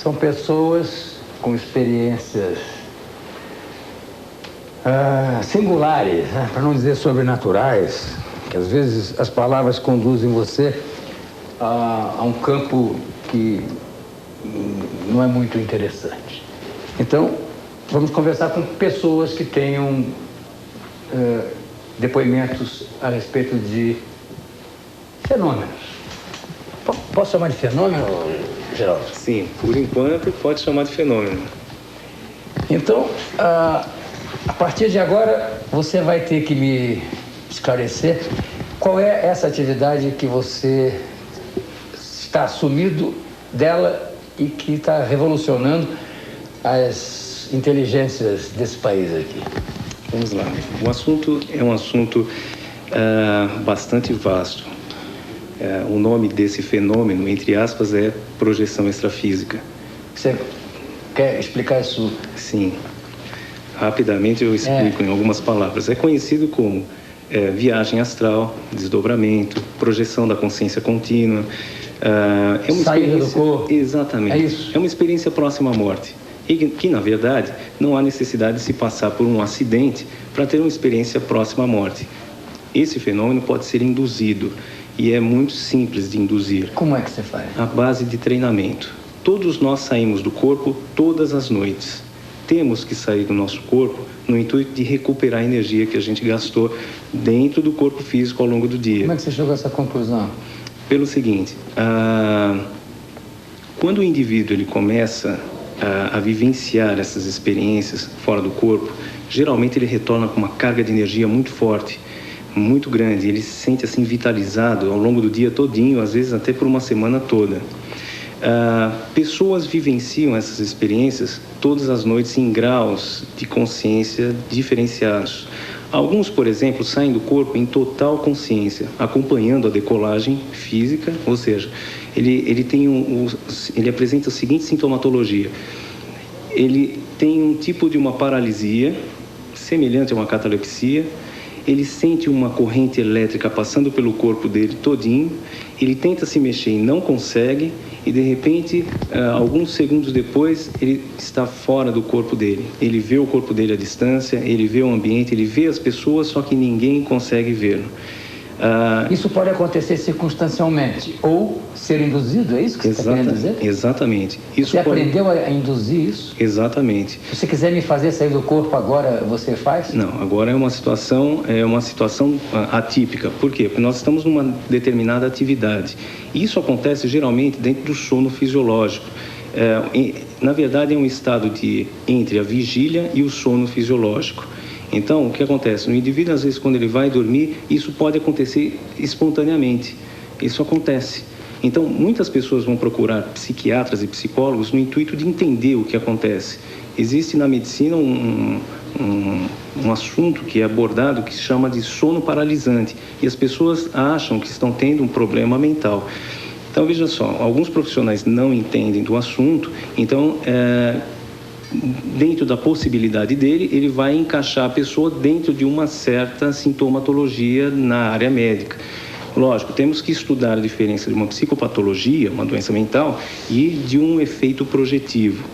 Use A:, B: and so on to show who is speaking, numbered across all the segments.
A: São pessoas com experiências singulares, né? Para não dizer sobrenaturais, que às vezes as palavras conduzem você a um campo que não é muito interessante. Então, vamos conversar com pessoas que tenham depoimentos a respeito de fenômenos. Posso chamar de fenômeno, Geraldo?
B: Sim, por enquanto pode chamar de fenômeno.
A: Então, a partir de agora, você vai ter que me esclarecer qual é essa atividade que você está assumido dela e que está revolucionando as inteligências desse país aqui.
B: Vamos lá. O assunto é um assunto bastante vasto. O nome desse fenômeno, entre aspas, é projeção extrafísica.
A: Você quer explicar isso?
B: Sim. Rapidamente eu explico em algumas palavras. É conhecido como viagem astral, desdobramento, projeção da consciência contínua. É uma
A: saída
B: experiência...
A: do corpo.
B: Exatamente.
A: É isso.
B: É uma experiência próxima à morte. E que, na verdade, não há necessidade de se passar por um acidente para ter uma experiência próxima à morte. Esse fenômeno pode ser induzido e é muito simples de induzir.
A: Como é que você faz?
B: À base de treinamento. Todos nós saímos do corpo todas as noites. Temos que sair do nosso corpo no intuito de recuperar a energia que a gente gastou dentro do corpo físico ao longo do dia.
A: Como é que você chegou a essa conclusão?
B: Pelo seguinte, quando o indivíduo ele começa a vivenciar essas experiências fora do corpo, geralmente ele retorna com uma carga de energia muito forte, muito grande. Ele se sente assim vitalizado ao longo do dia todinho, às vezes até por uma semana toda. Pessoas vivenciam essas experiências todas as noites em graus de consciência diferenciados. Alguns, por exemplo, saem do corpo em total consciência, acompanhando a decolagem física, ou seja, ele apresenta a seguinte sintomatologia. Ele tem um tipo de uma paralisia, semelhante a uma catalepsia, ele sente uma corrente elétrica passando pelo corpo dele todinho, ele tenta se mexer e não consegue, e de repente, alguns segundos depois, ele está fora do corpo dele. Ele vê o corpo dele à distância, ele vê o ambiente, ele vê as pessoas, só que ninguém consegue vê-lo.
A: Isso pode acontecer circunstancialmente ou ser induzido, é isso que você está querendo dizer?
B: Exatamente. Isso
A: você aprendeu a induzir isso?
B: Exatamente.
A: Se você quiser me fazer sair do corpo agora, você faz?
B: Não, agora é uma situação atípica. Por quê? Porque nós estamos numa determinada atividade. Isso acontece geralmente dentro do sono fisiológico. Na verdade, é um estado entre a vigília e o sono fisiológico. Então, o que acontece? O indivíduo, às vezes, quando ele vai dormir, isso pode acontecer espontaneamente. Isso acontece. Então, muitas pessoas vão procurar psiquiatras e psicólogos no intuito de entender o que acontece. Existe na medicina um assunto que é abordado que se chama de sono paralisante. E as pessoas acham que estão tendo um problema mental. Então, veja só, alguns profissionais não entendem do assunto, então... dentro da possibilidade dele, ele vai encaixar a pessoa dentro de uma certa sintomatologia na área médica. Lógico, temos que estudar a diferença de uma psicopatologia, uma doença mental, e de um efeito projetivo.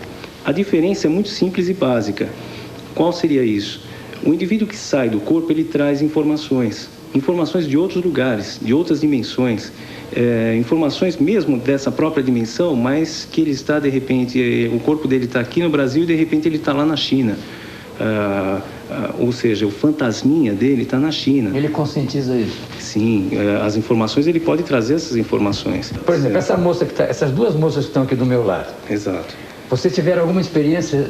B: A diferença é muito simples e básica. Qual seria isso? O indivíduo que sai do corpo, ele traz informações de outros lugares, de outras dimensões, informações mesmo dessa própria dimensão, mas que ele está, de repente, o corpo dele está aqui no Brasil e, de repente, ele está lá na China. Ou seja, o fantasminha dele está na China.
A: Ele conscientiza isso?
B: Sim, as informações, ele pode trazer essas informações.
A: Por exemplo, essas duas moças que estão aqui do meu lado.
B: Exato.
A: Você tiver alguma experiência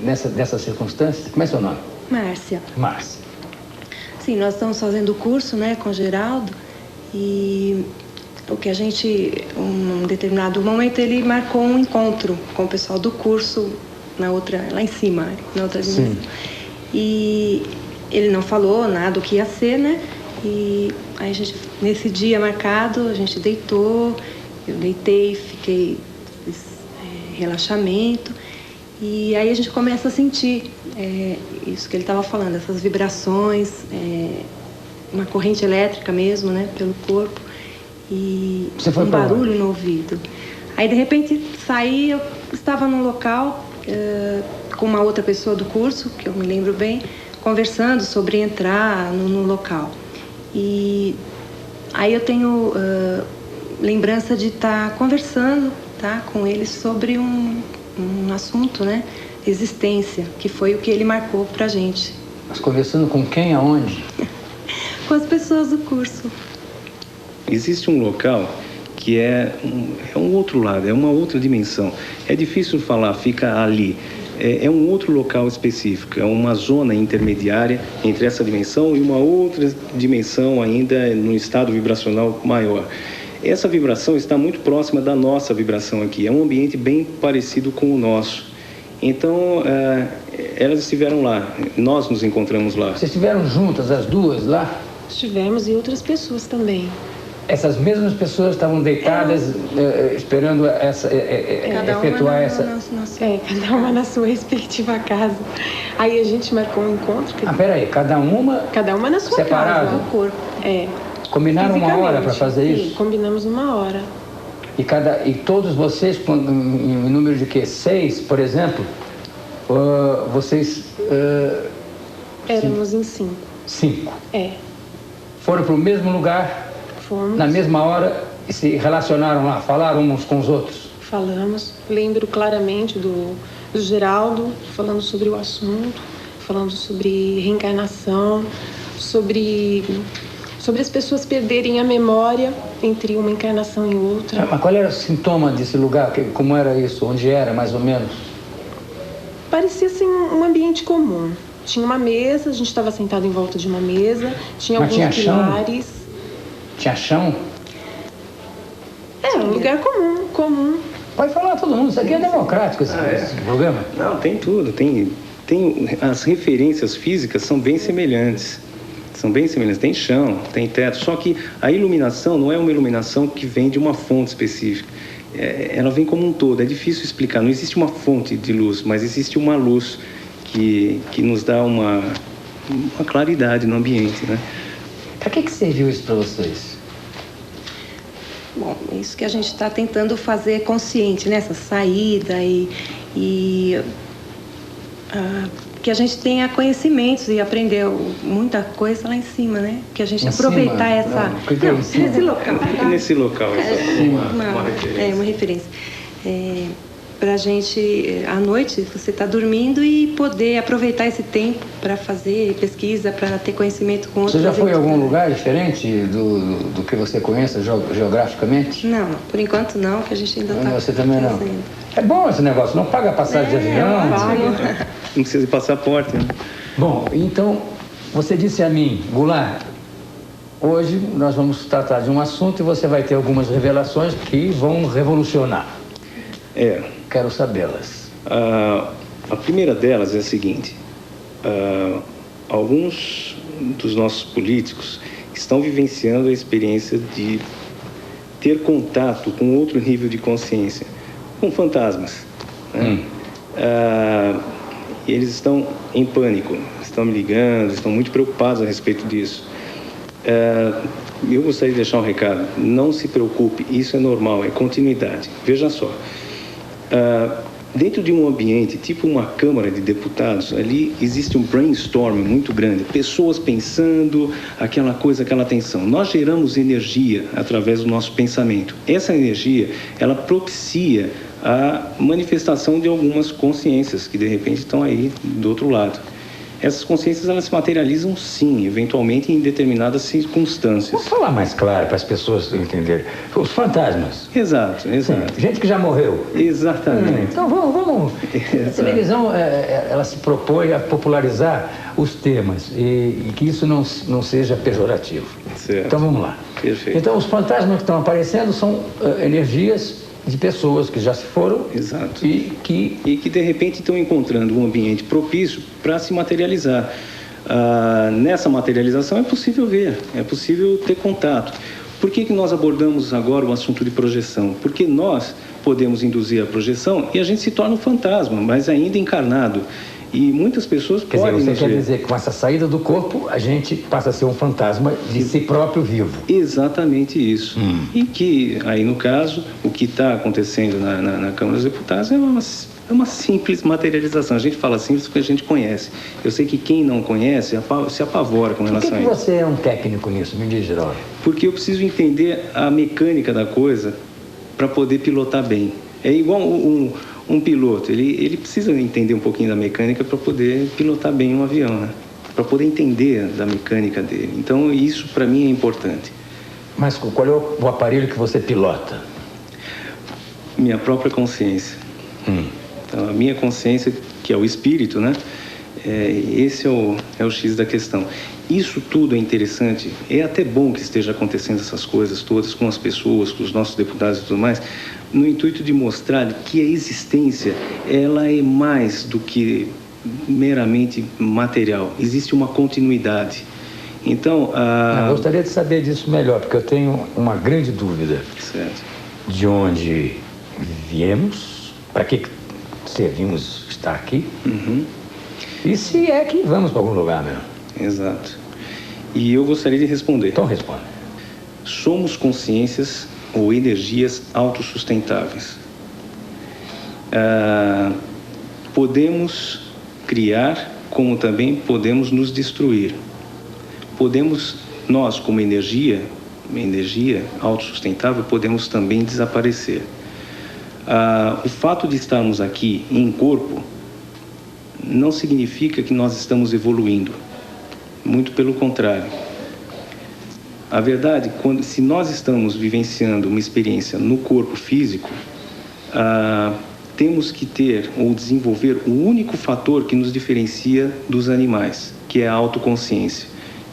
A: nessa circunstância? Como é seu nome?
C: Márcia.
A: Márcia.
C: Sim, nós estamos fazendo o curso, né, com o Geraldo, e o que a gente, em um determinado momento, ele marcou um encontro com o pessoal do curso lá em cima, na outra dimensão. E ele não falou nada do que ia ser, né? E aí a gente, nesse dia marcado, a gente deitou, eu deitei, fiz relaxamento, e aí a gente começa a sentir isso que ele estava falando, essas vibrações, uma corrente elétrica mesmo, né, pelo corpo, e um barulho no ouvido. Aí, de repente, saí, eu estava num local com uma outra pessoa do curso, que eu me lembro bem, conversando sobre entrar no local. E aí eu tenho lembrança de estar conversando, tá, com ele sobre um assunto, né? Existência, que foi o que ele marcou pra gente.
A: Mas conversando com quem, aonde?
C: Com as pessoas do curso.
B: Existe um local que é um outro lado, é uma outra dimensão. É difícil falar, fica ali. É um outro local específico, é uma zona intermediária entre essa dimensão e uma outra dimensão ainda no estado vibracional maior. Essa vibração está muito próxima da nossa vibração aqui, é um ambiente bem parecido com o nosso. Então, elas estiveram lá, nós nos encontramos lá.
A: Vocês estiveram juntas, as duas, lá?
D: Estivemos e outras pessoas também.
A: Essas mesmas pessoas estavam deitadas, esperando efetuar essa...
D: Cada uma na sua respectiva casa. Aí a gente marcou um encontro.
A: Peraí, cada uma
D: na sua
A: separado.
D: casa. No corpo.
A: Combinaram uma hora para fazer isso?
D: Sim, combinamos uma hora.
A: E todos vocês, em número de quê? 6, por exemplo? Vocês...
D: Éramos em 5.
A: 5?
D: É.
A: Foram para o mesmo lugar?
D: Fomos.
A: Na mesma hora, e se relacionaram lá, falaram uns com os outros?
D: Falamos. Lembro claramente do Geraldo falando sobre o assunto, falando sobre reencarnação, sobre as pessoas perderem a memória entre uma encarnação e outra.
A: Mas qual era o sintoma desse lugar? Como era isso? Onde era, mais ou menos?
D: Parecia assim um ambiente comum. Tinha uma mesa, a gente estava sentado em volta de uma mesa, tinha alguns pilares.
A: Tinha chão?
D: Um lugar comum.
A: Pode falar todo mundo, isso aqui é democrático, esse programa.
B: Não, tem tudo, as referências físicas são bem semelhantes. Tem chão, tem teto, só que a iluminação não é uma iluminação que vem de uma fonte específica. Ela vem como um todo, é difícil explicar. Não existe uma fonte de luz, mas existe uma luz que nos dá uma claridade no ambiente, né?
A: Para que serviu isso para vocês?
C: Bom, isso que a gente está tentando fazer consciente, né? Essa saída que a gente tenha conhecimentos e aprendeu muita coisa lá em cima, né? Que a gente aproveitar esse local.
B: Nesse local,
C: uma referência. Para a gente, à noite, você está dormindo e poder aproveitar esse tempo para fazer pesquisa, para ter conhecimento com outros.
A: Você já foi em algum lugar diferente do que você conhece geograficamente?
C: Não, por enquanto não, que a gente ainda está.
A: Você também não? É bom esse negócio, não paga passagem de avião.
B: Não precisa de passaporte, né?
A: Bom, então, você disse a mim, Goulart, hoje nós vamos tratar de um assunto e você vai ter algumas revelações que vão revolucionar. Quero sabê-las.
B: A primeira delas é a seguinte: alguns dos nossos políticos estão vivenciando a experiência de ter contato com outro nível de consciência, com fantasmas, né? Eles estão em pânico, estão me ligando, estão muito preocupados a respeito disso. Eu gostaria de deixar um recado: não se preocupe, isso é normal, é continuidade. Veja só, dentro de um ambiente, tipo uma Câmara de Deputados, ali existe um brainstorm muito grande, pessoas pensando, aquela coisa, aquela tensão. Nós geramos energia através do nosso pensamento. Essa energia, ela propicia a manifestação de algumas consciências que de repente estão aí do outro lado. Essas consciências, elas se materializam sim, eventualmente em determinadas circunstâncias.
A: Vou falar mais claro para as pessoas entenderem. Os fantasmas.
B: Exato.
A: Gente que já morreu.
B: Exatamente.
A: Então vamos. A televisão, ela se propõe a popularizar os temas e que isso não seja pejorativo.
B: Certo.
A: Então vamos lá.
B: Perfeito.
A: Então os fantasmas que estão aparecendo são energias de pessoas que já se foram.
B: Exato.
A: E que
B: de repente estão encontrando um ambiente propício para se materializar. Nessa materialização é possível ver, é possível ter contato. Por que nós abordamos agora o assunto de projeção? Porque nós podemos induzir a projeção e a gente se torna um fantasma, mas ainda encarnado. E muitas pessoas
A: Quer
B: podem...
A: dizer, você quer dizer que com essa saída do corpo, a gente passa a ser um fantasma de si próprio vivo.
B: Exatamente isso. E que, aí no caso, o que está acontecendo na Câmara dos Deputados é uma simples materialização. A gente fala simples porque a gente conhece. Eu sei que quem não conhece se apavora com relação a isso.
A: Por que você é um técnico nisso, me diz, Geraldo?
B: Porque eu preciso entender a mecânica da coisa para poder pilotar bem. É igual um piloto, ele precisa entender um pouquinho da mecânica para poder pilotar bem um avião, né? Para poder entender da mecânica dele. Então, isso para mim é importante.
A: Mas qual é o aparelho que você pilota?
B: Minha própria consciência. Então, a minha consciência, que é o espírito, né? Esse é o X da questão. Isso tudo é interessante, é até bom que esteja acontecendo essas coisas todas com as pessoas, com os nossos deputados e tudo mais, no intuito de mostrar que a existência, ela é mais do que meramente material. Existe uma continuidade. Então,
A: Eu gostaria de saber disso melhor, porque eu tenho uma grande dúvida.
B: Certo.
A: De onde viemos, para que servimos estar aqui, e se é que vamos para algum lugar mesmo.
B: Exato. E eu gostaria de responder.
A: Então responda.
B: Somos consciências ou energias autossustentáveis. Podemos criar, como também podemos nos destruir. Nós, como energia autossustentável, podemos também desaparecer. O fato de estarmos aqui em corpo não significa que nós estamos evoluindo. Muito pelo contrário. A verdade, se nós estamos vivenciando uma experiência no corpo físico, temos que ter ou desenvolver o único fator que nos diferencia dos animais, que é a autoconsciência,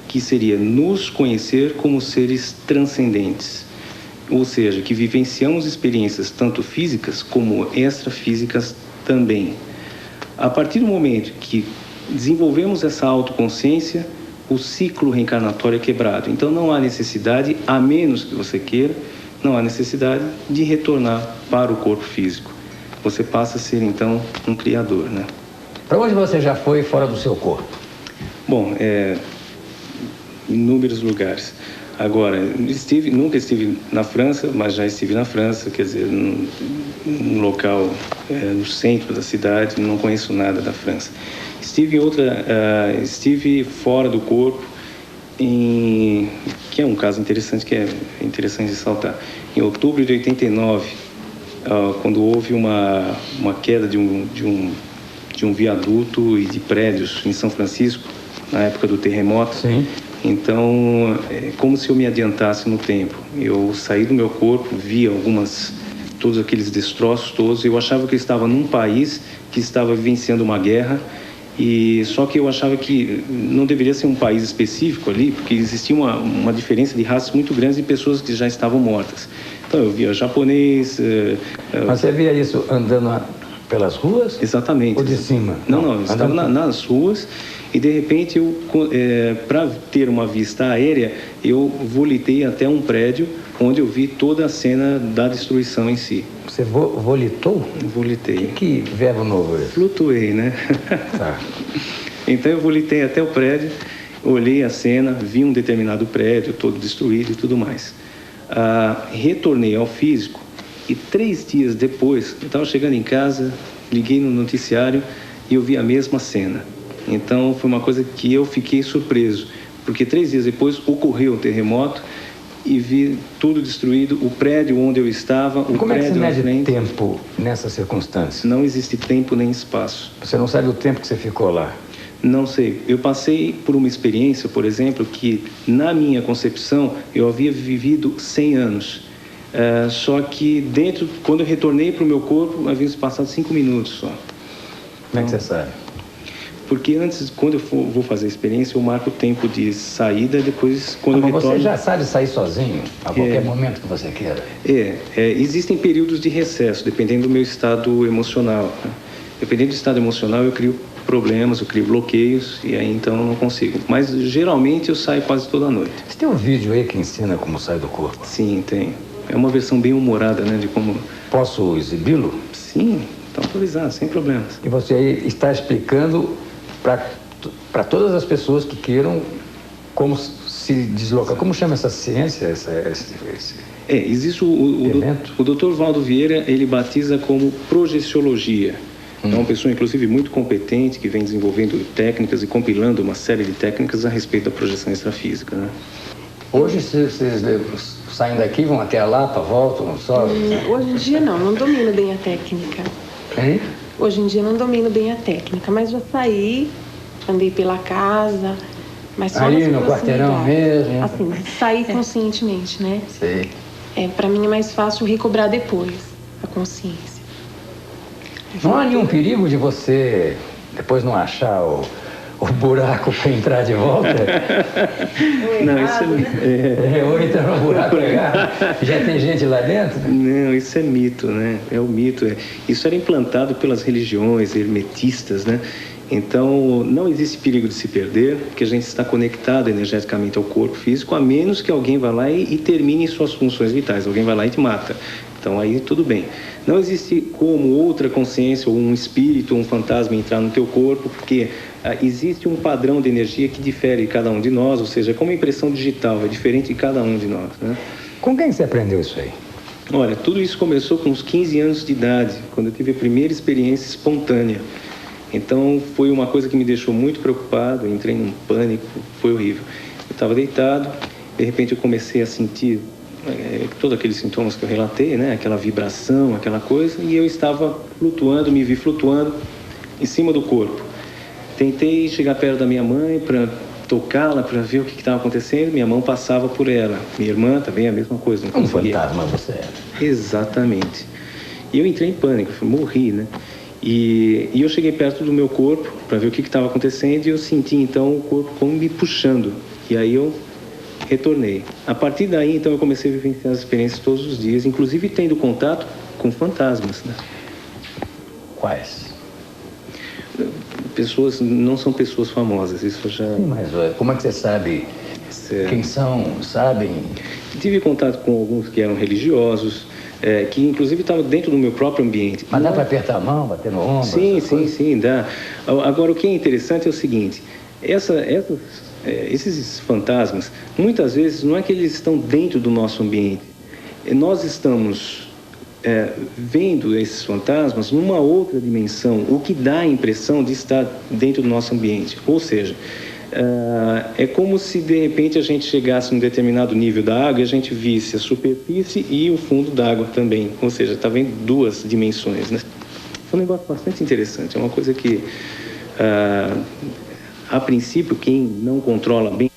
B: que seria nos conhecer como seres transcendentes. Ou seja, que vivenciamos experiências tanto físicas como extrafísicas também. A partir do momento que desenvolvemos essa autoconsciência, o ciclo reencarnatório é quebrado. Então não há necessidade, a menos que você queira, não há necessidade de retornar para o corpo físico. Você passa a ser então um criador, né?
A: Para onde você já foi fora do seu corpo?
B: Bom, inúmeros lugares. Agora, nunca estive na França, mas já estive na França, quer dizer, num local no centro da cidade, não conheço nada da França. Estive fora do corpo, que é um caso interessante, que é interessante ressaltar. Em outubro de 89, quando houve uma queda de um viaduto e de prédios em São Francisco, na época do terremoto.
A: Sim.
B: Então, é como se eu me adiantasse no tempo. Eu saí do meu corpo, vi todos aqueles destroços todos. Eu achava que eu estava num país que estava vivenciando uma guerra, só que eu achava que não deveria ser um país específico ali, porque existia uma diferença de raças muito grande de pessoas que já estavam mortas. Então, eu via japonês...
A: Mas você via isso andando pelas ruas?
B: Exatamente.
A: Ou de cima?
B: Não, eu estava nas ruas. E, de repente, para ter uma vista aérea, eu volitei até um prédio onde eu vi toda a cena da destruição em si.
A: Você volitou?
B: Volitei.
A: Que verbo novo é esse?
B: Flutuei, né?
A: Tá.
B: Então, eu volitei até o prédio, olhei a cena, vi um determinado prédio todo destruído e tudo mais. Retornei ao físico e 3 dias depois, eu estava chegando em casa, liguei no noticiário e eu vi a mesma cena. Então, foi uma coisa que eu fiquei surpreso, porque 3 dias depois ocorreu o terremoto e vi tudo destruído, o prédio onde eu estava, o
A: Como
B: prédio
A: é que você mede
B: frente.
A: tempo nessa circunstância?
B: Não existe tempo nem espaço.
A: Você não sabe o tempo que você ficou lá?
B: Não sei. Eu passei por uma experiência, por exemplo, que na minha concepção eu havia vivido 100 anos. Só que quando eu retornei para o meu corpo, havia se passado 5 minutos só.
A: Como é que você sabe?
B: Porque antes, quando eu vou fazer a experiência, eu marco o tempo de saída, depois quando eu retorno...
A: Você já sabe sair sozinho, a qualquer momento que você queira?
B: Existem períodos de recesso, dependendo do meu estado emocional. Né? Dependendo do estado emocional, eu crio problemas, eu crio bloqueios, e aí então eu não consigo. Mas geralmente eu saio quase toda noite.
A: Você tem um vídeo aí que ensina como sai do corpo?
B: Sim, tem. É uma versão bem humorada, né, de como...
A: Posso exibi-lo?
B: Sim, Estão autorizados, sem problemas.
A: E você aí está explicando para todas as pessoas que queiram como se deslocar. Como chama essa ciência?
B: Existe o Dr. Valdo Vieira, ele batiza como projeciologia. É uma pessoa, inclusive, muito competente, que vem desenvolvendo técnicas e compilando uma série de técnicas a respeito da projeção extrafísica, né?
A: Hoje, vocês saem daqui, vão até a Lapa, voltam, sobem?
D: Hoje em dia não domino bem a técnica.
A: Hein?
D: Hoje em dia não domino bem a técnica, mas já saí, andei pela casa, mas só
A: ali
D: nas
A: no quarteirão
D: proximidades.
A: mesmo?
D: Assim, sair conscientemente, né?
A: Sei.
D: Para mim é mais fácil recobrar depois a consciência.
A: Não há nenhum perigo de você depois não achar o buraco para entrar de volta?
B: Não, isso
A: ou entrar no buraco legal. Já tem gente lá dentro?
B: Não, isso é mito, né? É o mito. Isso era implantado pelas religiões hermetistas, né? Então, não existe perigo de se perder, porque a gente está conectado energeticamente ao corpo físico, a menos que alguém vá lá e termine suas funções vitais. Alguém vai lá e te mata. Então, aí tudo bem. Não existe como outra consciência, ou um espírito, ou um fantasma entrar no teu corpo, porque existe um padrão de energia que difere de cada um de nós, ou seja, como a impressão digital é diferente de cada um de nós, né?
A: Com quem você aprendeu isso aí?
B: Olha, tudo isso começou com uns 15 anos de idade, quando eu tive a primeira experiência espontânea. Então, foi uma coisa que me deixou muito preocupado, eu entrei num pânico, foi horrível. Eu estava deitado, de repente eu comecei a sentir todos aqueles sintomas que eu relatei, né? Aquela vibração, aquela coisa, e eu estava flutuando, me vi flutuando em cima do corpo. Tentei chegar perto da minha mãe para tocá-la, para ver o que estava acontecendo. Minha mão passava por ela. Minha irmã também a mesma coisa. Não conseguia.
A: Fantasma você era.
B: Exatamente. E eu entrei em pânico, morri, né? E eu cheguei perto do meu corpo para ver o que estava acontecendo e eu senti então o corpo como me puxando. E aí eu retornei. A partir daí, então, eu comecei a vivenciar as experiências todos os dias, inclusive tendo contato com fantasmas, né?
A: Quais?
B: Pessoas, não são pessoas famosas, isso já...
A: Sim, mas como é que você sabe quem são, sabem?
B: Tive contato com alguns que eram religiosos, que inclusive estavam dentro do meu próprio ambiente.
A: Mas dá para apertar a mão, bater no ombro?
B: Sim, dá. Agora, o que é interessante é o seguinte, esses fantasmas, muitas vezes, não é que eles estão dentro do nosso ambiente. Nós estamos vendo esses fantasmas numa outra dimensão, o que dá a impressão de estar dentro do nosso ambiente. Ou seja, é como se, de repente, a gente chegasse num determinado nível da água e a gente visse a superfície e o fundo da água também. Ou seja, está vendo duas dimensões, né? É um negócio bastante interessante. É uma coisa que... a princípio, quem não controla bem